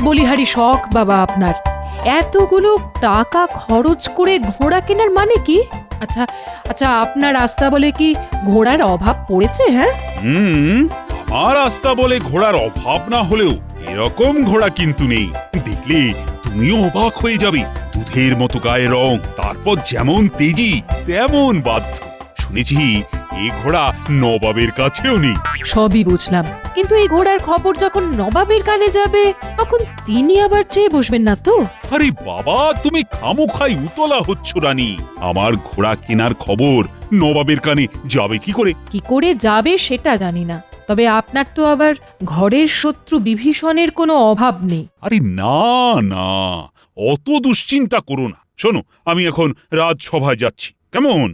বলিহারি শখ বাবা আপনার। এতগুলো টাকা খরচ করে ঘোড়া কেনার মানে কি? আচ্ছা আচ্ছা, আপনার রাস্তা বলে কি ঘোড়ার অভাব পড়েছে? হ্যাঁ, আমার রাস্তা বলে ঘোড়ার অভাব না হলেও এরকম ঘোড়া কিন্তু নেই। দেখলে তুমিও অবাক হয়ে যাবে। দুধের মতো গায়ের রং, তারপর যেমন তেজি তেমন বাধ্য। শুনেছি এই ঘোড়া নবাবের কাছেও নেই। সবই বুঝলাম, কিন্তু এই ঘোড়ার খবর যখন নবাবের কানে যাবে তখন তিনি আবার চেয়ে বসবেন না তো? আরে বাবা, তুমি খামোখাই উতলা হচ্ছ রানী। আমার ঘোড়া কেনার খবর নবাবের কানে যাবে কি করে? কি করে যাবে সেটা জানি না, তবে আপনার তো আবার ঘরের শত্রু বিভীষণের কোনো অভাব নেই। আরে না না, অত দুশ্চিন্তা করো না। শোনো, আমি এখন রাজসভায় যাচ্ছি, কেমন?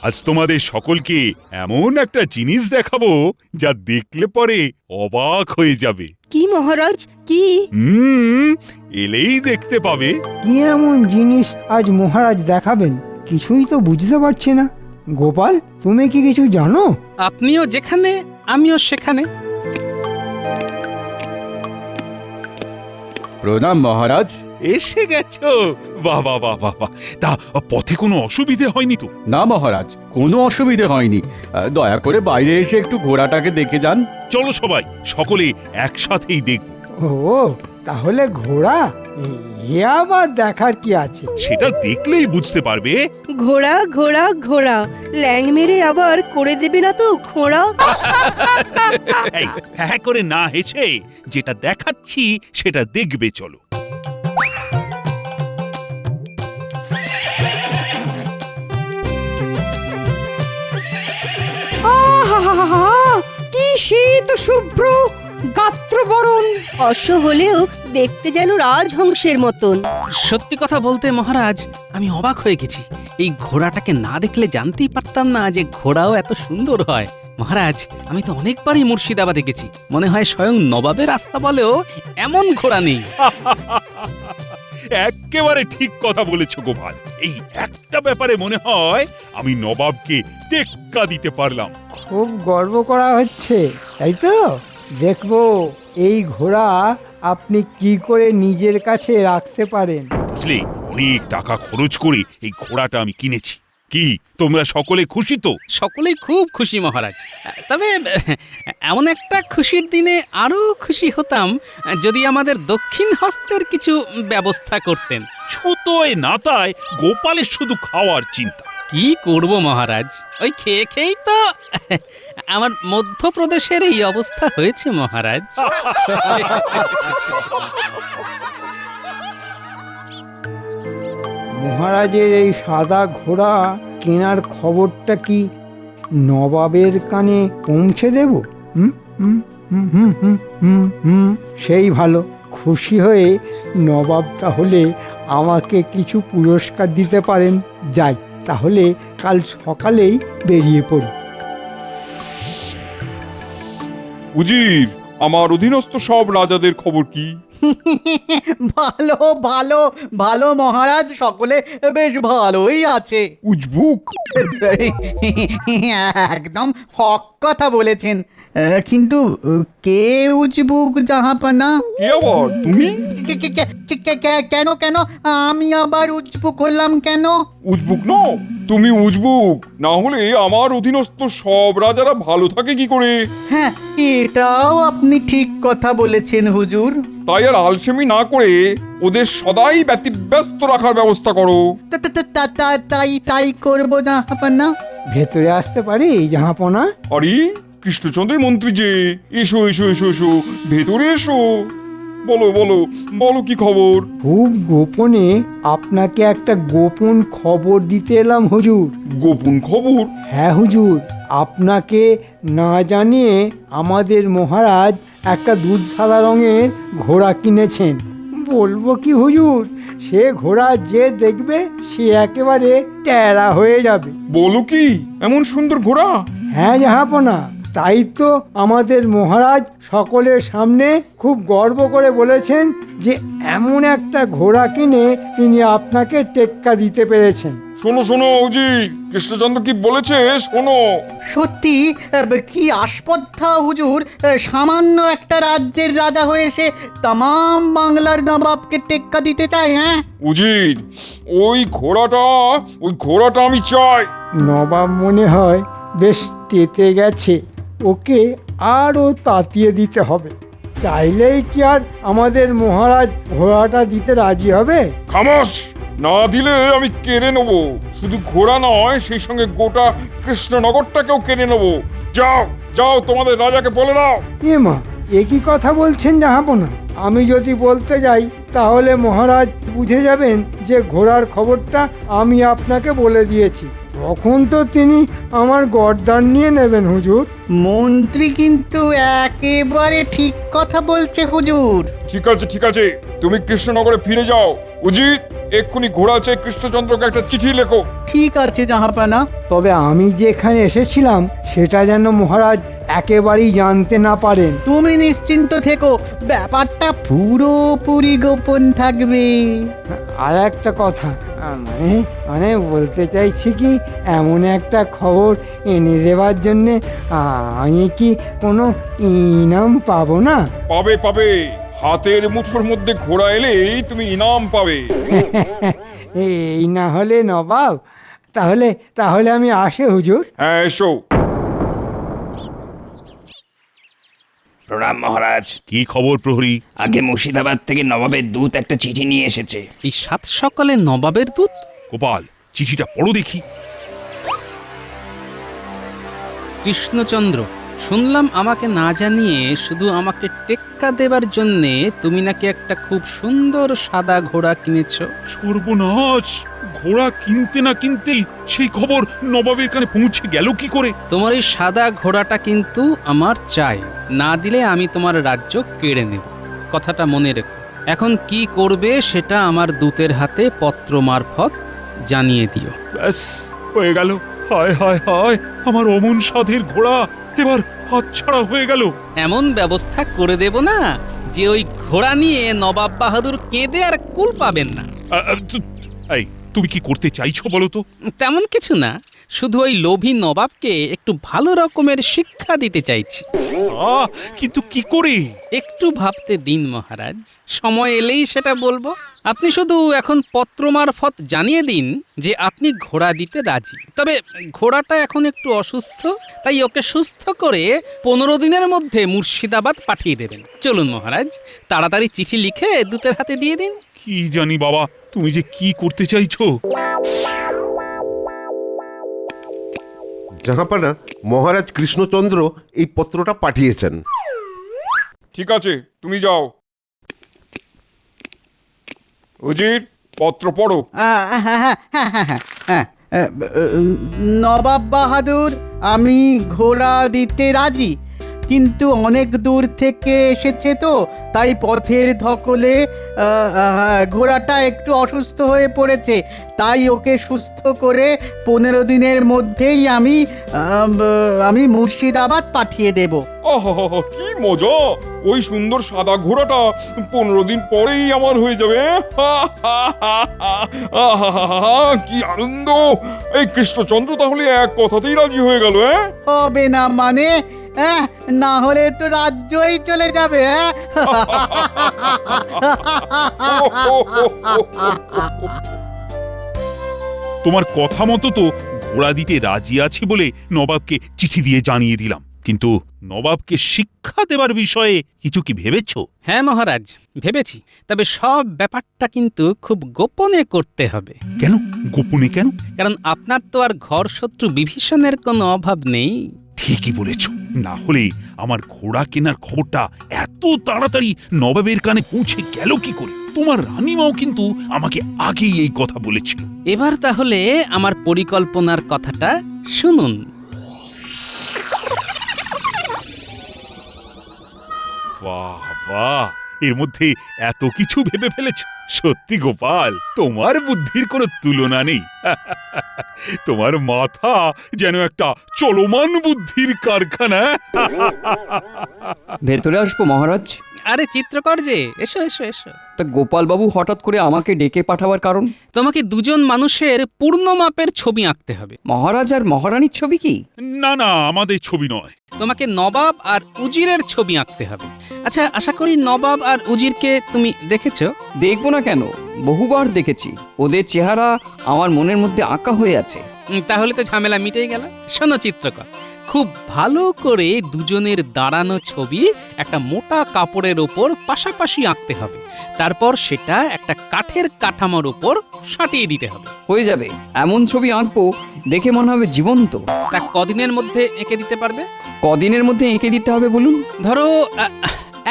আজ তোমাদের সকলকে এমন একটা জিনিস দেখাবো যা দেখলে পরে অবাক হয়ে যাবে। কি মহারাজ, কি? এলেই দেখতে পাবে। কি এমন জিনিস আজ মহারাজ দেখাবেন? কিছুই তো বুঝতে পারছি না। গোপাল, তুমি কি কিছু জানো? আপনিও যেখানে আমিও সেখানে। প্রণাম মহারাজ। এসে গেছো? বাবা বাবা বাবা, তা পথে কোনো অসুবিধে হয়নি তো? না মহারাজ, কোনো অসুবিধে হয়নি। দয়া করে বাইরে এসে একটু ঘোড়াটাকে দেখে যান। চলো সবাই, সকলে একসাথেই দেখব। ও, তাহলে ঘোড়া? এ আবার দেখার কি আছে? সেটা দেখলেই বুঝতে পারবে। ঘোড়া ঘোড়া ঘোড়া, ল্যাং মেরে আবার করে দেবে না তো ঘোড়া? এই হ্যাঁ করে না হেসে যেটা দেখাচ্ছি সেটা দেখবে, চলো। কি শীত শুভ্র গাত্রবরণ! অশ্ব হলেও দেখতে যেন রাজহংসের মতন। সত্যি কথা বলতে মহারাজ, আমি অবাক হয়ে গেছি। এই ঘোড়াটাকে না দেখলে জানতেই পারতাম না যে ঘোড়াও এত সুন্দর হয়। মহারাজ, আমি তো অনেকবারই মুর্শিদাবাদে গেছি, মনে হয় স্বয়ং নবাবের রাস্তা বলেও এমন ঘোড়া নেই। একেবারে ঠিক কথা বলেছো গোপাল। এই একটা ব্যাপারে মনে হয় আমি নবাবকে টেক্কা দিতে পারলাম। খুব গর্ব করা হচ্ছে, তাই তো? দেখবো এই ঘোড়া আপনি কি করে নিজের কাছে রাখতে পারেন। বুঝলে, অনেক টাকা খরচ করে এই ঘোড়াটা আমি কিনেছি। কি তোমরা সকলে খুশি তো? সকলেই খুব খুশি মহারাজ। তবে এমন একটা খুশির দিনে আরো খুশি হতাম যদি আমাদের দক্ষিণ হস্তের কিছু ব্যবস্থা করতেন। ছোটয় নাতায় গোপালের শুধু খাওয়ার চিন্তা। কি করব মহারাজ, ওই খেয়ে খেয়েই তো আমার মধ্যপ্রদেশের এই অবস্থা হয়েছে মহারাজ। মহারাজের এই সাদা ঘোড়া কেনার খবরটা কি নবাবের কানে পৌঁছে দেব? হুম হুম হুম হুম হুম হুম হুম, সেই ভালো। খুশি হয়ে নবাব তাহলে আমাকে কিছু পুরস্কার দিতে পারেন। যাই, তাহলে কাল সকালেই বেরিয়ে পড়ি। উজির, আমার অধীনস্থ সব রাজাদের খবর কি? ভালো ভালো ভালো মহারাজ, সকলে বেশ ভালোই আছে। উজবুক? একদম হক কথা বলেছেন। কিন্তু কে উজবুক জাহাপানা? কে আবার? তুমি? কেন কেন আমি আবার উজবুক হলাম কেন? উজবুক নও, তুমি উজবুক না হলে আমার অধীনস্থ সব রাজারা ভালো থাকে কি করে? হ্যাঁ, এটাও আপনি ঠিক কথা বলেছেন হুজুর। তাই আর আলসেমি না করে ওদের সদাই ব্যতিব্যস্ত রাখার ব্যবস্থা করো। তাই তাই করবো জাহাপানা। ভেতরে আসতে পারি জাহাপনা? আরে কৃষ্ণচন্দ্রের মন্ত্রী যে, এসো এসো এসো এসো, ভেতরে এসো। বলো বলো বলো, কি খবর? খুব গোপনে আপনাকে একটা গোপন খবর দিতে এলাম হুজুর। গোপন খবর? হ্যাঁ হুজুর, আপনাকে না জানিয়ে আমাদের মহারাজ একটা দুধ সাদা রঙের ঘোড়া কিনেছেন। বলবো কি হুজুর, সে ঘোড়া যে দেখবে সে একেবারে ট্যারা হয়ে যাবে। বলো কি, এমন সুন্দর ঘোড়া? হ্যাঁ জাহাপনা, তাই তো আমাদের মহারাজ সকলের সামনে খুব গর্ব করে বলেছেন যে এমন একটা ঘোড়া কিনে তিনি আপনাকে টেক্কা দিতে পেরেছেন। শোনো শোনো উজি, কৃষ্ণচন্দ্র কি বলেছে শোনো। সত্যি কি আস্পর্ধা হুজুর, সামান্য একটা রাজ্যের রাজা হয়ে সে তামাম বাংলার নবাবকে টেক্কা দিতে চায়। হ্যাঁ, উজির ওই ঘোড়াটা আমি চাই। নবাব মনে হয় বেশ তেতে গেছে, ওকে আরও তাতিয়ে দিতে হবে। চাইলেই কি আর আমাদের মহারাজ ঘোড়াটা দিতে রাজি হবে? খামোশ! না দিলে আমি কেড়ে নেব। শুধু ঘোড়া নয়, সেই সঙ্গে গোটা কৃষ্ণনগরটাকেও কেড়ে নেব। যাও যাও, তোমাদের রাজাকে বলে দাও। এ মা, এ কি কথা বলছেন জাহাপনা? আমি যদি বলতে যাই তাহলে মহারাজ বুঝে যাবেন যে ঘোড়ার খবরটা আমি আপনাকে বলে দিয়েছি। তখন তো তিনি আমার গর্দান নিয়ে নেবেন হুজুর। মন্ত্রী কিন্তু একেবারে ঠিক কথা বলছে হুজুর। ঠিক আছে, তুমি কৃষ্ণনগরে ফিরে যাও। উজির, এক্ষুনি ঘোড়া চেয়ে কৃষ্ণচন্দ্রকে একটা চিঠি লেখো। ঠিক আছে জাহাপানা। তবে আমি যেখানে এসেছিলাম সেটা যেন মহারাজ একেবারেই জানতে না পারেন। তুমি নিশ্চিন্ত থেকো, ব্যাপারটা পুরোপুরি গোপন থাকবে। আর একটা কথা, মানে মানে বলতে চাইছি কি, এমন একটা খবর এনে দেওয়ার জন্যে আমি কি কোনো ইনাম পাবো না? পাবে, হাতের মুঠোর মধ্যে ঘোড়া এলেই তুমি ইনাম পাবে। এই না হলে নবাব, তাহলে তাহলে আমি আসি হুজুর। হ্যাঁ, এসো। প্রণাম মহারাজ। কি খবর প্রহরী? আগে মুর্শিদাবাদ থেকে নবাবের দূত একটা চিঠি নিয়ে এসেছে। এই সাত সকালে নবাবের দূত? গোপাল, চিঠিটা পড়ো দেখি। কৃষ্ণচন্দ্র, শুনলাম আমাকে না জানিয়ে শুধু আমাকে টেক্কা দেবার জন্যে তুমি নাকি একটা খুব সুন্দর সাদা ঘোড়া কিনেছ। সর্বনাশ! ঘোড়া কিনতে না কিনতেই সেই খবর নবাবের কানে পৌঁছে গেল কি করে? তোমার এই সাদা ঘোড়াটা কিন্তু আমার চাই, না দিলে আমি তোমার রাজ্য কেড়ে নেব। কথাটা মনে রেখো। এখন কি করবে সেটা আমার দূতের হাতে পত্র মারফত জানিয়ে দিও। ব্যাস, হয়ে গেল। হায় হায় হায়, আমার অমন সাধের ঘোড়া এবার হাতছাড়া হয়ে গেল। এমন ব্যবস্থা করে দেব না যে ওই ঘোড়া নিয়ে নবাব বাহাদুর কেঁদে আর কুল পাবেন না। এই, তুমি কি করতে চাইছো বলো তো? তেমন কিছু না, শুধু ওই লোভী নবাবকে একটু ভালো রকমের শিক্ষা দিতে চাইছি। কিন্তু কি করে? একটু ভাবতে দিন মহারাজ, সময় এলেই সেটা বলবো। আপনি শুধু এখন পত্র মারফত জানিয়ে দিন যে আপনি ঘোড়া দিতে রাজি। তবে ঘোড়াটা এখন একটু অসুস্থ, তাই ওকে সুস্থ করে 15 দিনের মধ্যে মুর্শিদাবাদ পাঠিয়ে দেবেন। চলুন মহারাজ, তাড়াতাড়ি চিঠি লিখে দূতের হাতে দিয়ে দিন। কি জানি বাবা, তুমি যে কি করতে চাইছো। জাহাপানা, মহারাজ কৃষ্ণচন্দ্র এই পত্রটা পাঠিয়েছেন। ঠিক আছে, তুমি যাও। উজির, পত্র পড়ো। নবাব বাহাদুর, আমি ঘোড়া দিতে রাজি, কিন্তু অনেক দূর থেকে এসেছে তো, তাই পথের ধকলে ঘোড়াটা একটু অসুস্থ হয়ে পড়েছে। তাই ওকে সুস্থ করে 15 দিনের মধ্যেই আমি মুর্শিদাবাদ পাঠিয়ে দেব। আহা, কি মজা! ওই সুন্দর সাদা ঘোড়াটা 15 দিন পরেই আমার হয়ে যাবে। আহা, কি আনন্দ! এই কৃষ্ণচন্দ্র তাহলে এক কথাতেই রাজি হয়ে গেল। হবে না মানে? না হলে তো রাজ্যই চলে যাবে। তোমার কথা মতো তো ঘোড়া দিতে রাজি আছি বলে নবাবকে চিঠি দিয়ে জানিয়ে দিলাম। কিন্তু নবাবকে শিক্ষা দেবার বিষয়ে কিছু কি ভেবেছো? হ্যাঁ মহারাজ, ভেবেছি। তবে সব ব্যাপারটা কিন্তু খুব গোপনে করতে হবে। কেন গোপনে কেন? কারণ আপনার তো আর ঘর শত্রু বিভীষণের কোনো অভাব নেই। ঠিকই বলেছ, না হলে আমার ঘোড়া কেনার খবরটা এত তাড়াতাড়ি নবাবের কানে পৌঁছে গেল কি করে? তোমার রানীমাও কিন্তু আমাকে আগেই এই কথা বলেছিল। এবার তাহলে আমার পরিকল্পনার কথাটা শুনুন। বাহ বাহ, এর মধ্যে এত কিছু ভেবে ফেলেছ। সত্যি গোপাল, তোমার বুদ্ধির কোনো তুলনা নেই। তোমার মাথা যেন একটা চলমান বুদ্ধির কারখানা। ভেতরে আসবো মহারাজ? আরে চিত্রকর যে, এসো এসো এসো। তা গোপালবাবু হঠাৎ করে আমাকে ডেকে পাঠাবার কারণ? তোমাকে দুজন মানুষের পূর্ণ মাপের ছবি আঁকতে হবে। মহারাজ আর মহারানীর ছবি কি? না না, আমাদের ছবি নয়। তোমাকে নবাব আর উজিরের ছবি আঁকতে হবে। আচ্ছা, আশা করি নবাব আর উজিরকে তুমি দেখেছো? দেখবো না কেন, বহুবার দেখেছি। ওদের চেহারা আমার মনের মধ্যে আঁকা হয়ে আছে। তাহলে তো ঝামেলা মিটেই গেল। শোনো চিত্রকর, খুব ভালো করে দুজনের দাঁড়ানো ছবি একটা মোটা কাপড়ের ওপর পাশাপাশি আঁকতে হবে। তারপর সেটা একটা কাঠের কাঠামোর ওপর সাঁটিয়ে দিতে হবে। হয়ে যাবে, এমন ছবি আঁকবো দেখে মনে হবে জীবন্ত। তা কদিনের মধ্যে এঁকে দিতে পারবে? কদিনের মধ্যে এঁকে দিতে হবে বলুন? ধরো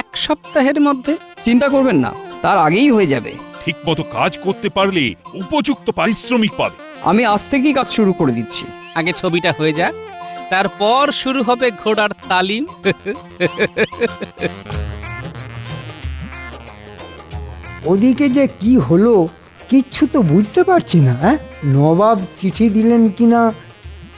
1 সপ্তাহের মধ্যে। চিন্তা করবেন না, তার আগেই হয়ে যাবে। ঠিক মতো কাজ করতে পারলে উপযুক্ত পারিশ্রমিক পাবে। আমি আজ থেকেই কাজ শুরু করে দিচ্ছি। আগে ছবিটা হয়ে যাক, তারপর শুরু হবে ঘোড়ার তালিম। ওদিকে যে কি হলো কিচ্ছু তো বুঝতে পারছি না। নবাব চিঠি দিলেন কিনা,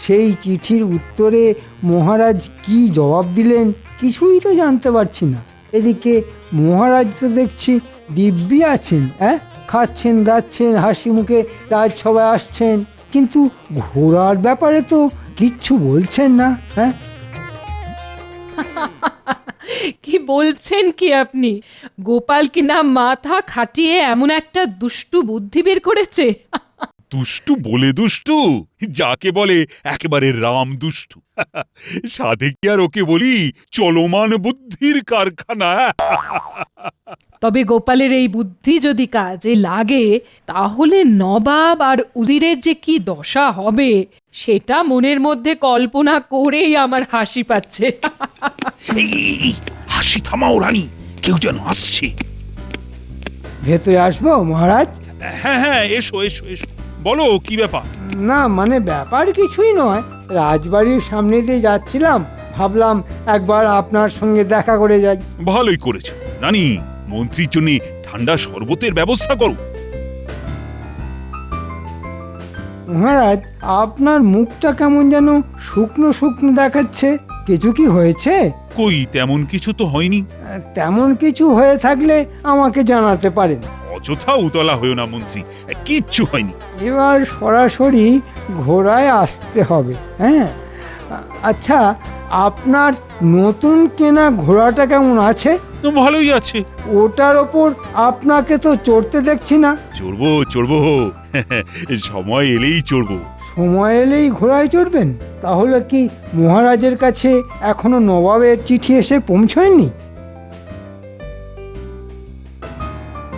সেই চিঠির উত্তরে মহারাজ কি জবাব দিলেন কিছুই তো জানতে পারছি না। এদিকে মহারাজ তো দেখছি দিব্যি আছেন, খাচ্ছেন দাচ্ছেন, হাসি মুখে রাজসভায় আসছেন, কিন্তু ঘোড়ার ব্যাপারে তো কিচ্ছু বলছেন না। কি বলছেন কি আপনি? গোপাল কিনা মাথা খাটিয়ে এমন একটা দুষ্টু বুদ্ধি বের করেছে। দুষ্টু বলে দুষ্টু, যাকে বলে একেবারে রাম দুষ্টু। সাধে কি আর ওকে বলি চলমান বুদ্ধির কারখানা। তবে গোপালের এই বুদ্ধি যদি কাজে লাগে তাহলে নবাব আর উজিরের যে কি দশা হবে সেটা মনের মধ্যে কল্পনা করেই আমার হাসি পাচ্ছে। এই, হাসি থামাও রানী, কেউ যেন আসছে। ভেতরে আসবো মহারাজ? হ্যাঁ হ্যাঁ, এসো এসো এসো, বলো কি ব্যাপার? না মানে ব্যাপার কিছুই নয়, রাজবাড়ির সামনে দিয়ে যাচ্ছিলাম, ভাবলাম একবার আপনার সঙ্গে দেখা করে যাই। ভালোই করেছো রানী, মন্ত্রীর জন্য ঠান্ডা শরবতের ব্যবস্থা করো। মহারাজ, আপনার মুখটা কেমন যেন শুকনো শুকনো দেখাচ্ছে, কিছু কি হয়েছে? কই, তেমন কিছু তো হয়নি। তেমন কিছু হয়ে থাকলে আমাকে জানাতে পারেন। অযথা উতলা হয়েও না মন্ত্রী, কিচ্ছু হয়নি। এবার সরাসরি ঘোড়ায় আসতে হবে। আচ্ছা, আপনার নতুন কেনা ঘোড়াটা কেমন আছে? তো ভালোই আছে। ওটার ওপর আপনাকে তো চড়তে দেখছি না। চড়বো চড়বো, সময় এলেই চড়বো। সময় এলেই ঘোড়ায় চড়বেন? তাহলে কি মহারাজের কাছে এখনো নবাবের চিঠি এসে পৌঁছয়নি?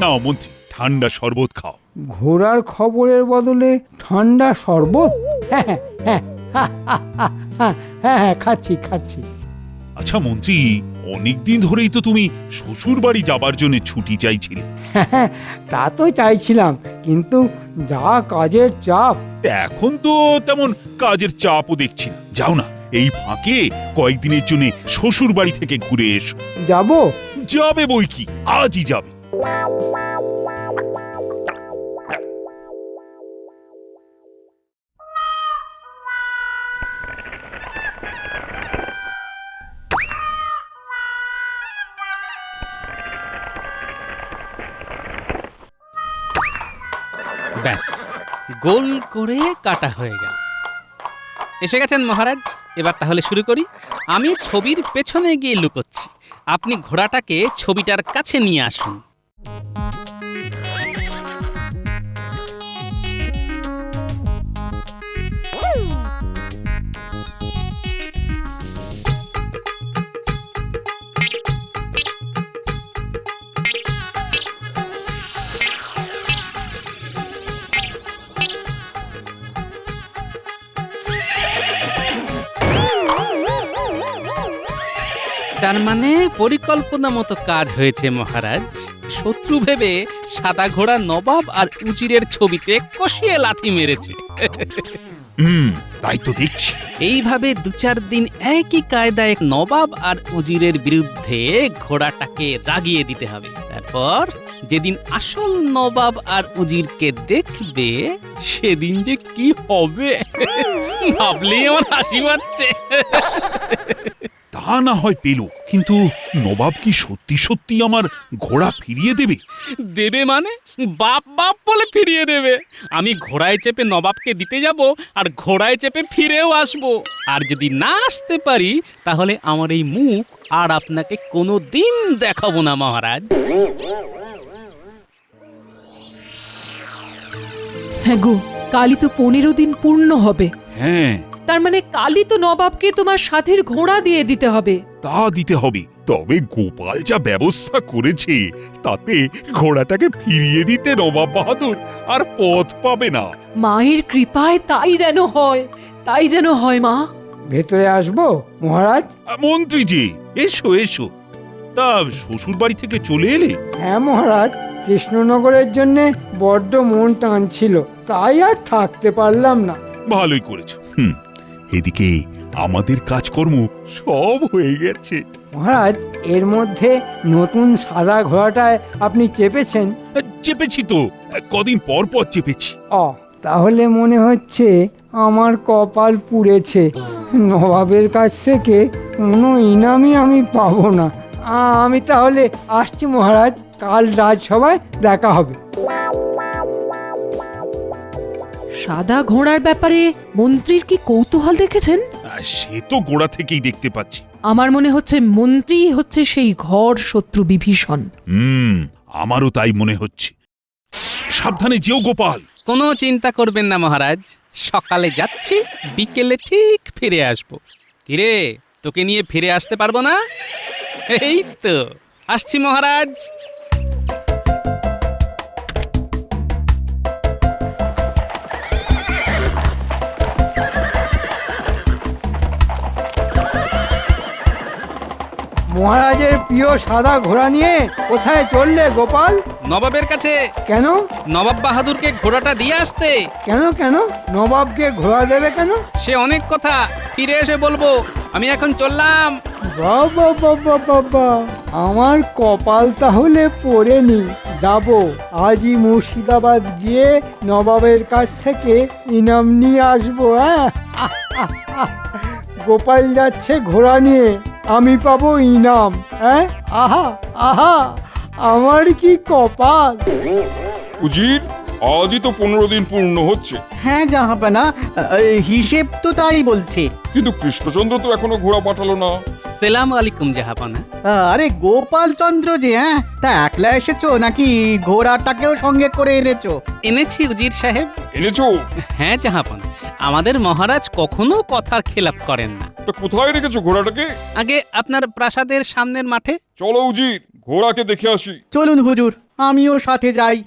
নাও মন্ত্রী, ঠান্ডা শরবত খাও। ঘোড়ার খবরের বদলে ঠান্ডা শরবত? হ্যাঁ হ্যাঁ হ্যাঁ হ্যাঁ হ্যাঁ, খাচ্ছি খাচ্ছি। আচ্ছা মন্ত্রী, অনেকদিন ধরেই তো তুমি শ্বশুর বাড়ি যাবার জন্য ছুটি চাইছিলে। হ্যাঁ, তা তো চাইছিলাম, কিন্তু যা কাজের চাপ। এখন তো তেমন কাজের চাপও দেখছি না। যাও না, এই ফাঁকে কয়েকদিনের জন্য শ্বশুর বাড়ি থেকে ঘুরে এসো। যাব? যাবে বই কি, আজই যাবে। ব্যাস, গোল করে কাটা হয়ে গেল। এসে গেছেন মহারাজ, এবার তাহলে শুরু করি। আমি ছবির পেছনে গিয়ে লুকোচ্ছি, আপনি ঘোড়াটাকে ছবিটার কাছে নিয়ে আসুন। তার মানে পরিকল্পনা মতো কাজ হয়েছে মহারাজ। শত্রু ভেবে সাদা ঘোড়া নবাব আর উজিরের ছবিতে কষিয়ে লাথি মেরেছে। তাই তো দেখছি। এইভাবে 2-4 দিন একই কায়দায় নবাব আর উজিরের বিরুদ্ধে ঘোড়াটাকে রাগিয়ে দিতে হবে। তারপর যেদিন আসল নবাব আর উজিরকে দেখবে সেদিন যে কি হবে ভাবলেই আমার হাসি পাচ্ছে। তা না হয় পেল, কিন্তু নবাব কি সত্যি সত্যি আমার ঘোড়া ফিরিয়ে দেবে? দেবে মানে বাপ বাপ বলে ফিরিয়ে দেবে। আমি ঘোড়ায় চেপে নবাবকে দিতে যাব আর ঘোড়ায় চেপে ফিরেও আসব। আর যদি না আসতে পারি তাহলে আমার এই মুখ আর আপনাকে কোনো দিন দেখাবো না মহারাজ। হ্যাঁ গো, কালই তো 15 দিন পূর্ণ হবে। হ্যাঁ, তার মানে কালই তো নবাবকে তোমার সাথের ঘোড়া দিয়ে দিতে হবে। তা দিতে হবে। তবে গোপাল যা ব্যবস্থা করেছে তাতে ঘোড়াটাকে ফিরিয়ে দিতে নবাব বাহাদুর আর পথ পাবে না। মায়ের কৃপায় তাই যেন হয়, তাই যেন হয় মা। ভেতরে আসবো মহারাজ? মন্ত্রী জি, এসো এসো। তা শ্বশুর বাড়ি থেকে চলে এলে? হ্যাঁ মহারাজ, কৃষ্ণনগরের জন্যে বড্ড মন টানছিল, তাই আর থাকতে পারলাম না। ভালোই করেছো। এদিকে আমাদের কাজকর্ম সব হয়ে গেছে। মহারাজ, এর মধ্যে নতুন সাদা ঘোড়াটায় আপনি চেপেছেন? চেপেছি তো, কদিন পর পর চেপেছি। তাহলে মনে হচ্ছে আমার কপাল পুড়েছে। নবাবের কাছ থেকে কোনো ইনামই আমি পাবো না। আমি তাহলে আসছি মহারাজ, কাল রাজসভায় দেখা হবে। সাদা ঘোড়ার ব্যাপারে মন্ত্রীর কি কৌতূহল দেখেছেন? সে তো গোড়া থেকেই দেখতে পাচ্ছি। আমার মনে হচ্ছে মন্ত্রী হচ্ছে সেই ঘর শত্রু বিভীষণ। আমারও তাই মনে হচ্ছে। সাবধানে যেও গোপাল। কোনো চিন্তা করবেন না মহারাজ, সকালে যাচ্ছি, বিকেলে ঠিক ফিরে আসব। কিরে, তোকে নিয়ে ফিরে আসতে পারবো না? এই তো আসছি মহারাজ। মহারাজের প্রিয় সাদা ঘোড়া নিয়ে কোথায় চললে গোপাল? নবাবের কাছে। কেন? নবাব বাহাদুরকে ঘোড়াটা দিয়ে আসতে। কেন কেন? নবাবকে ঘোড়া দেবে কেন? সে অনেক কথা, ফিরে এসে বলবো। আমি এখন চললাম। বাবা বাবা বাবা, আমার কপাল তাহলে পড়েনি। যাব, আজই মুর্শিদাবাদ গিয়ে নবাবের কাছ থেকে ইনাম নিয়ে আসবো। গোপাল যাচ্ছে ঘোড়া নিয়ে, আমি পাবো ইনাম। আহা আহা, আমার কি কপাল! উজির, আজই তো 15 দিন পূর্ণ হচ্ছে। হ্যাঁ জাহাপানা, হিসেব তো তাই বলছে। কিন্তু কৃষ্ণচন্দ্র তো এখনো ঘোড়া পাঠালো না। সালাম আলাইকুম জাহাপানা। আরে গোপাল চন্দ্র যে, তা একলা এসেছো নাকি ঘোড়াটাকেও সঙ্গে করে এনেছো? এনেছি উজির সাহেব। এনেছো? হ্যাঁ জাহাপানা, আমাদের মহারাজ কখনো কথার খেলাপ করেন না। তা কোথায় রেখেছো ঘোড়াটাকে? আগে আপনার প্রাসাদের সামনের মাঠে। চলো উজির, ঘোড়াকে দেখে আসি। চলুন হুজুর, আমিও সাথে যাই।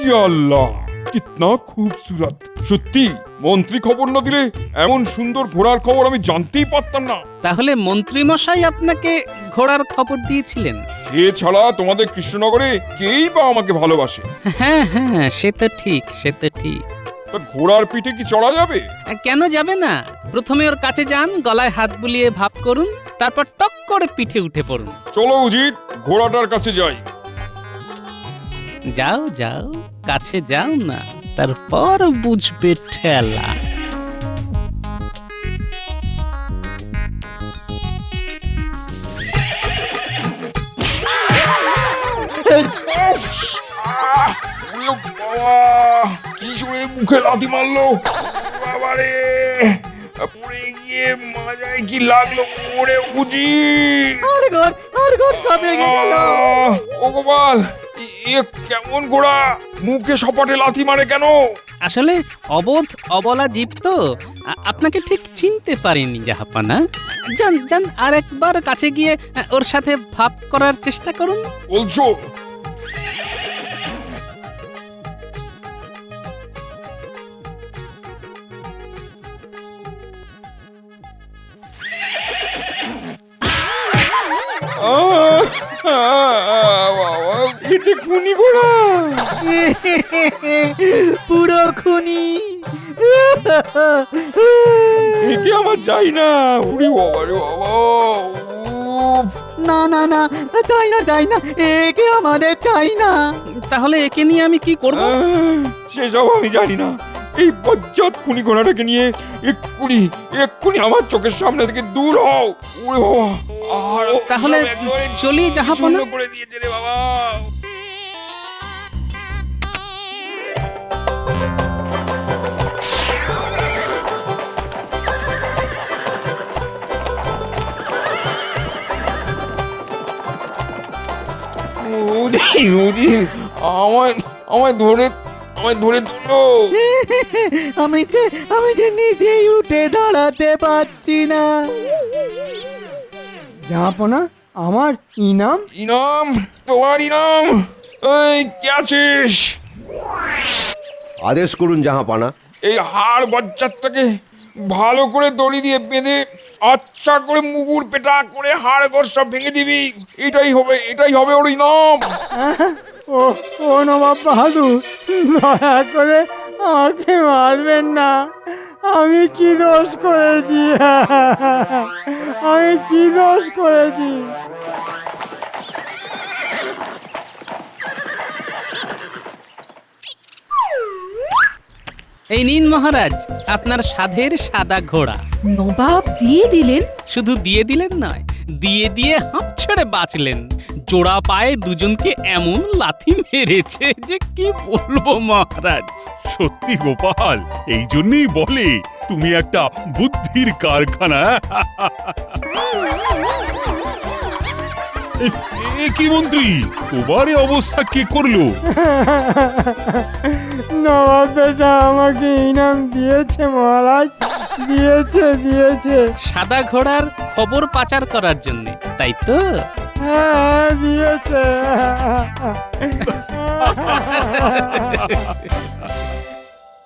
ইয়া আল্লাহ, কিতনা খুবসুরত। সত্যি মন্ত্রী খবর না দিলে এমন সুন্দর ঘোড়ার খবর আমি জানতেই পারতাম না। তাহলে মন্ত্রী মশাই আপনাকে ঘোড়ার খবর দিয়েছিলেন? এছাড়া তোমাদের কৃষ্ণনগরে কেই বা আমাকে ভালোবাসে। হ্যাঁ হ্যাঁ, সে তো ঠিক, সে তো ঠিক। তা ঘোড়ার পিঠে কি চড়া যাবে? কেন যাবে না? প্রথমে ওর কাছে যান, গলায় হাত বুলিয়ে ভাব করুন, তারপর টক করে পিঠে উঠে পড়ুন। চলো উজির, ঘোড়াটার কাছে যাই। যাও যাও, কাছে যাও না, তারপর বুঝবে ঠেলা। কি জোরে মুখে লাথি মারলো! বাবারে, পড়ে গিয়ে মাজায় কি লাগলো! ওরে উজির! ও গোপাল, এ কেমন ঘোড়া? মুখে সপাটে লাথি মারে কেন? আসলে অবোধ অবলা জীব তো, আপনাকে ঠিক চিনতে পারেনি জাহাপানা। যান যান, আর একবার কাছে গিয়ে ওর সাথে ভাব করার চেষ্টা করুন। বলছো? খুনি ঘোড়া, পুরো খুনি। একে আমার চাই না। উড়ি বাবা রে বাবা! না না না, চাই না চাই না, একে আমাদের চাই না। তাহলে একে নিয়ে আমি কি করব? সেসব আমি জানি না। এই বজ্জাত খুনি ঘোড়াটাকে নিয়ে এক্ষুনি এক্ষুনি আমার চোখের সামনে থেকে দূর হও। ওরে বাবা, আর তাহলে সব একেবারে চলি জাহাপনা। শূন্য করে দিয়েছে রে বাবা। উদিন উদিন আমায় আমায় ধরে ধরলো। আমি যে নিজেই উঠে দাঁড়াতে পারছি না। জাহাপনা আমার ইনাম? ইনাম? তোমার ইনাম? এই কে আছিস? আদেশ করুন জাহাপানা। এই হাড় বজ্জাতটাকে ভালো করে দড়ি দিয়ে বেঁধে আচ্ছা করে মুগুর পেটা করে হাড় গোড় সব ভেঙে দিবি। এটাই হবে ওর ইনাম। ও ও নবাব বাহাদুর, দয়া করে আমাকে মারবেন না। আমি কি দোষ করেছি? আমি কি দোষ করেছি? এই নিন মহারাজ, আপনার সাধের সাদা ঘোড়া। নবাব দিয়ে দিলেন? শুধু দিয়ে দিলেন নয়, দিয়ে দিয়ে হাঁপ ছেড়ে বাঁচলেন। জোড়া পায়ে দুজনকে এমন লাথি মেরেছে যে কি বলবো মহারাজ। সত্যি গোপাল, এই জন্যই বলে তুমি একটা বুদ্ধির কারখানা। এ কি মন্ত্রী, তোমার এই অবস্থা কে করলো? নবাব বেটা আমাকে ইনাম দিয়েছে মহারাজ, দিয়েছে। সাদা ঘোড়ার খবর পাচার করার জন্য, তাই তো? হ্যাঁ, দিয়েছে।